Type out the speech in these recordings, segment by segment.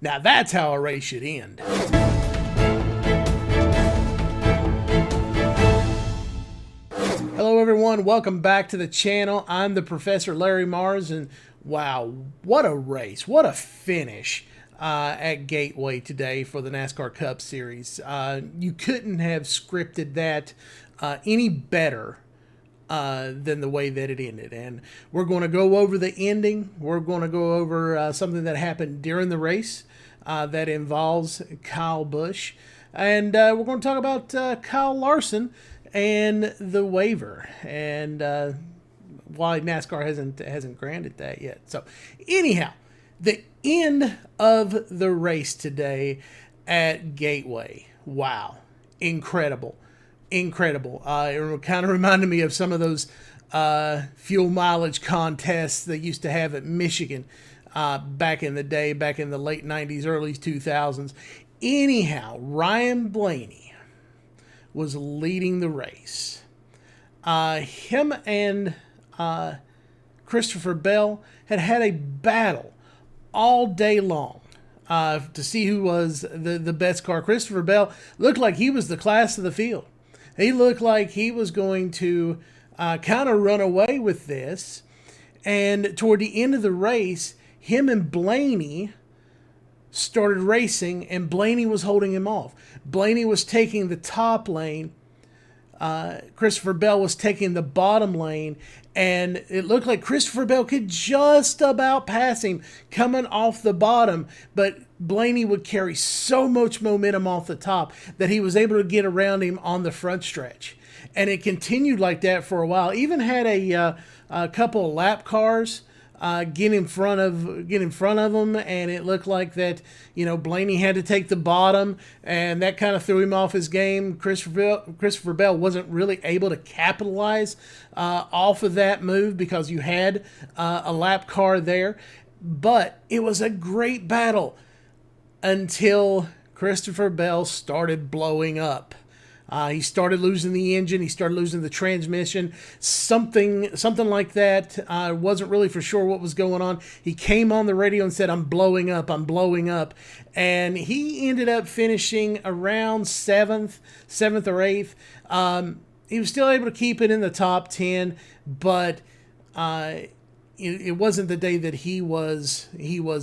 Now that's how a race should end. Hello everyone, welcome back to the channel. I'm the Professor Larry Mars, and wow, what a race, what a finish at Gateway today for the NASCAR Cup Series. You couldn't have scripted that any better than the way that it ended. And we're going to go over the ending. We're going to go over something that happened during the race that involves Kyle Busch. And we're going to talk about Kyle Larson and the waiver, and why NASCAR hasn't granted that yet. So anyhow, the end of the race today at Gateway. Wow, incredible. It kind of reminded me of some of those fuel mileage contests they used to have at Michigan back in the day, back in the late 90s, early 2000s. Anyhow, Ryan Blaney was leading the race. Him and Christopher Bell had a battle all day long to see who was the best car. Christopher Bell looked like he was the class of the field. He looked like he was going to kind of run away with this. And toward the end of the race, him and Blaney started racing, and Blaney was holding him off. Blaney was taking the top lane. Christopher Bell was taking the bottom lane, and it looked like Christopher Bell could just about pass him coming off the bottom, but Blaney would carry so much momentum off the top that he was able to get around him on the front stretch. And it continued like that for a while. Even had a couple of lap cars get in front of him, and it looked like that, Blaney had to take the bottom, and that kind of threw him off his game. Christopher Bell wasn't really able to capitalize off of that move because you had a lap car there. But it was a great battle until Christopher Bell started blowing up. He started losing the engine. He started losing the transmission. Something like that. I wasn't really for sure what was going on. He came on the radio and said, "I'm blowing up. I'm blowing up." And he ended up finishing around seventh or eighth. He was still able to keep it in the top 10, but it wasn't the day that he was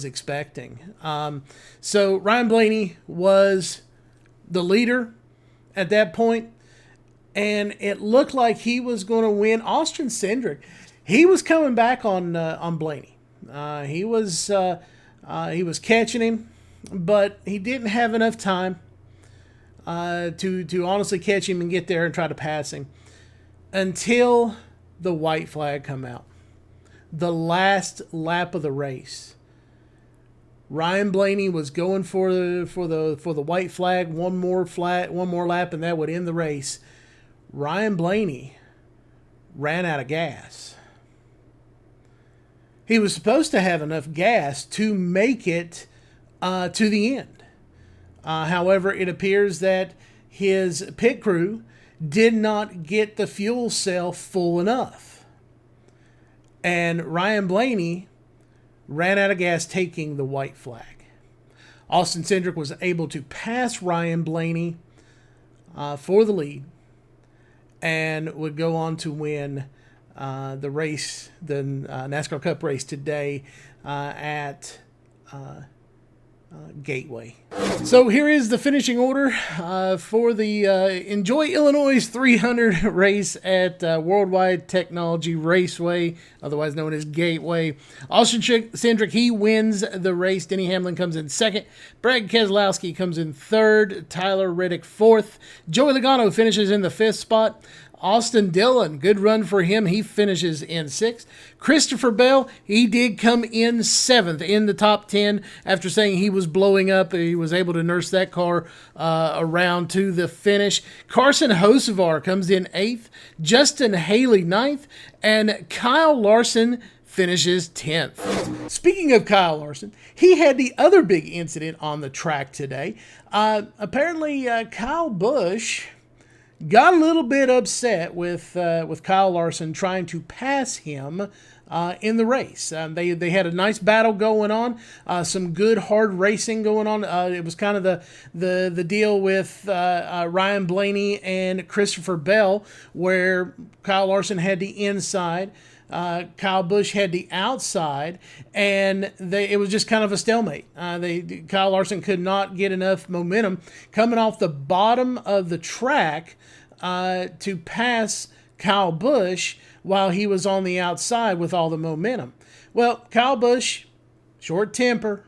expecting. So Ryan Blaney was the leader at that point, and it looked like he was going to win. Austin Cindric, he was coming back on Blaney. He was catching him, but he didn't have enough time to honestly catch him and get there and try to pass him until the white flag come out. The last lap of the race, Ryan Blaney was going for the white flag, one more lap, and that would end the race. Ryan Blaney ran out of gas. He was supposed to have enough gas to make it to the end. However, it appears that his pit crew did not get the fuel cell full enough, and Ryan Blaney ran out of gas, taking the white flag. Austin Cindric was able to pass Ryan Blaney for the lead and would go on to win the race, the NASCAR Cup race today at Gateway. So here is the finishing order for the Enjoy Illinois 300 race at Worldwide Technology Raceway, otherwise known as Gateway. Austin Cindric, he wins the race. Denny Hamlin comes in second. Brad Keselowski comes in third. Tyler Reddick fourth. Joey Logano finishes in the fifth spot. Austin Dillon, good run for him. He finishes in sixth. Christopher Bell, he did come in seventh in the top 10 after saying he was blowing up. He was able to nurse that car around to the finish. Carson Hocevar comes in eighth. Justin Haley ninth. And Kyle Larson finishes 10th. Speaking of Kyle Larson, he had the other big incident on the track today. Apparently, Kyle Busch got a little bit upset with Kyle Larson trying to pass him in the race. They had a nice battle going on, some good hard racing going on. It was kind of the deal with Ryan Blaney and Christopher Bell, where Kyle Larson had the inside, Kyle Busch had the outside, and it was just kind of a stalemate. Kyle Larson could not get enough momentum coming off the bottom of the track to pass Kyle Busch while he was on the outside with all the momentum. Well, Kyle Busch, short temper.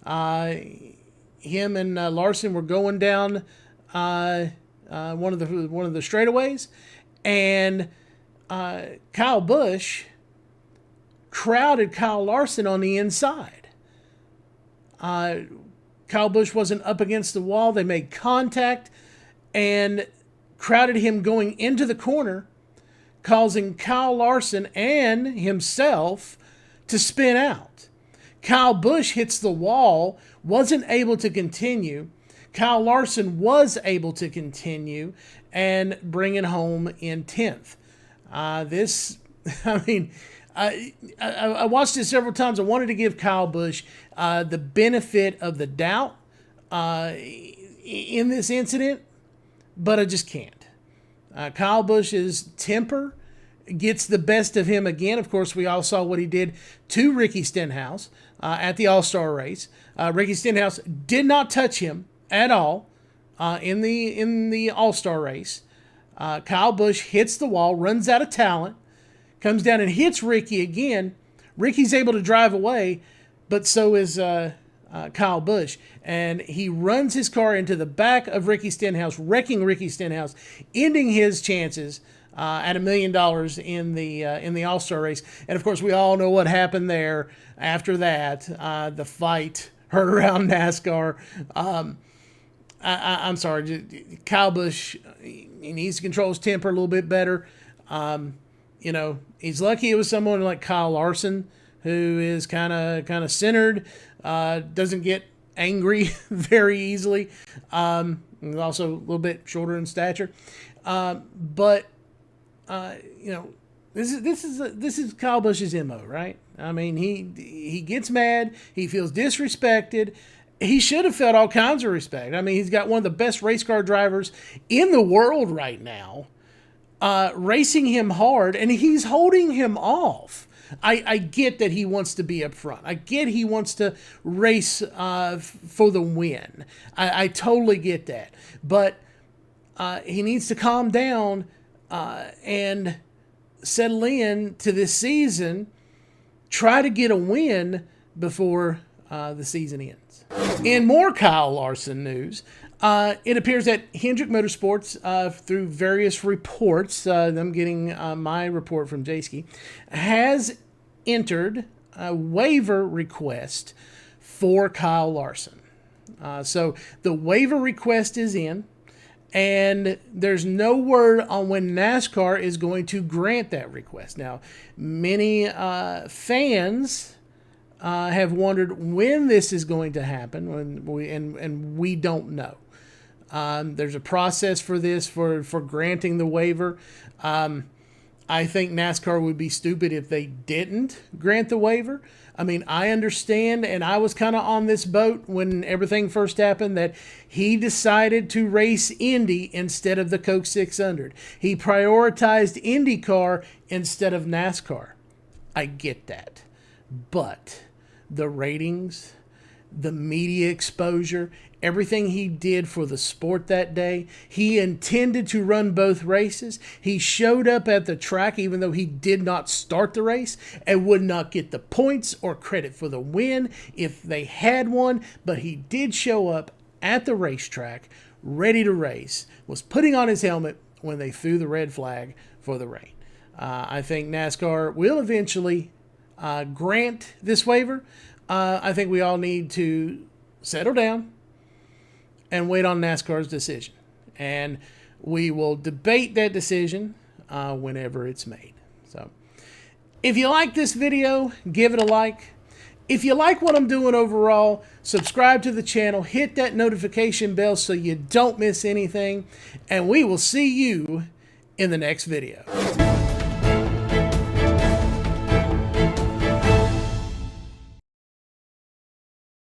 Him and Larson were going down one of the straightaways, and Kyle Busch crowded Kyle Larson on the inside. Kyle Busch wasn't up against the wall. They made contact and crowded him going into the corner, causing Kyle Larson and himself to spin out. Kyle Busch hits the wall, wasn't able to continue. Kyle Larson was able to continue and bring it home in 10th. I watched it several times. I wanted to give Kyle Busch the benefit of the doubt in this incident, but I just can't. Kyle Busch's temper gets the best of him again. Of course, we all saw what he did to Ricky Stenhouse at the All-Star race. Ricky Stenhouse did not touch him at all in the All-Star race. Kyle Busch hits the wall, runs out of talent, comes down and hits Ricky again. Ricky's able to drive away, but so is Kyle Busch. And he runs his car into the back of Ricky Stenhouse, wrecking Ricky Stenhouse, ending his chances at $1 million in the All-Star race. And, of course, we all know what happened there after that, the fight heard around NASCAR. I'm sorry, Kyle Busch, he needs to control his temper a little bit better. He's lucky it was someone like Kyle Larson, who is kind of centered, doesn't get angry very easily. He's also a little bit shorter in stature. This is Kyle Busch's MO, right? I mean, he gets mad, he feels disrespected. He should have felt all kinds of respect. I mean, he's got one of the best race car drivers in the world right now, racing him hard, and he's holding him off. I get that he wants to be up front. I get he wants to race for the win. I totally get that. But he needs to calm down and settle in to this season, try to get a win before the season ends. In more Kyle Larson news, it appears that Hendrick Motorsports, through various reports, I'm getting my report from Jayski, has entered a waiver request for Kyle Larson. So the waiver request is in, and there's no word on when NASCAR is going to grant that request. Now, many fans have wondered when this is going to happen, and we don't know. There's a process for this, for granting the waiver. I think NASCAR would be stupid if they didn't grant the waiver. I mean, I understand, and I was kind of on this boat when everything first happened, that he decided to race Indy instead of the Coke 600. He prioritized IndyCar instead of NASCAR. I get that. But the ratings, the media exposure, everything he did for the sport that day, he intended to run both races. He showed up at the track even though he did not start the race and would not get the points or credit for the win if they had one, but he did show up at the racetrack ready to race, was putting on his helmet when they threw the red flag for the rain. I think NASCAR will eventually grant this waiver. I think we all need to settle down and wait on NASCAR's decision. And we will debate that decision whenever it's made. So if you like this video, give it a like. If you like what I'm doing overall, subscribe to the channel, hit that notification bell so you don't miss anything, and we will see you in the next video.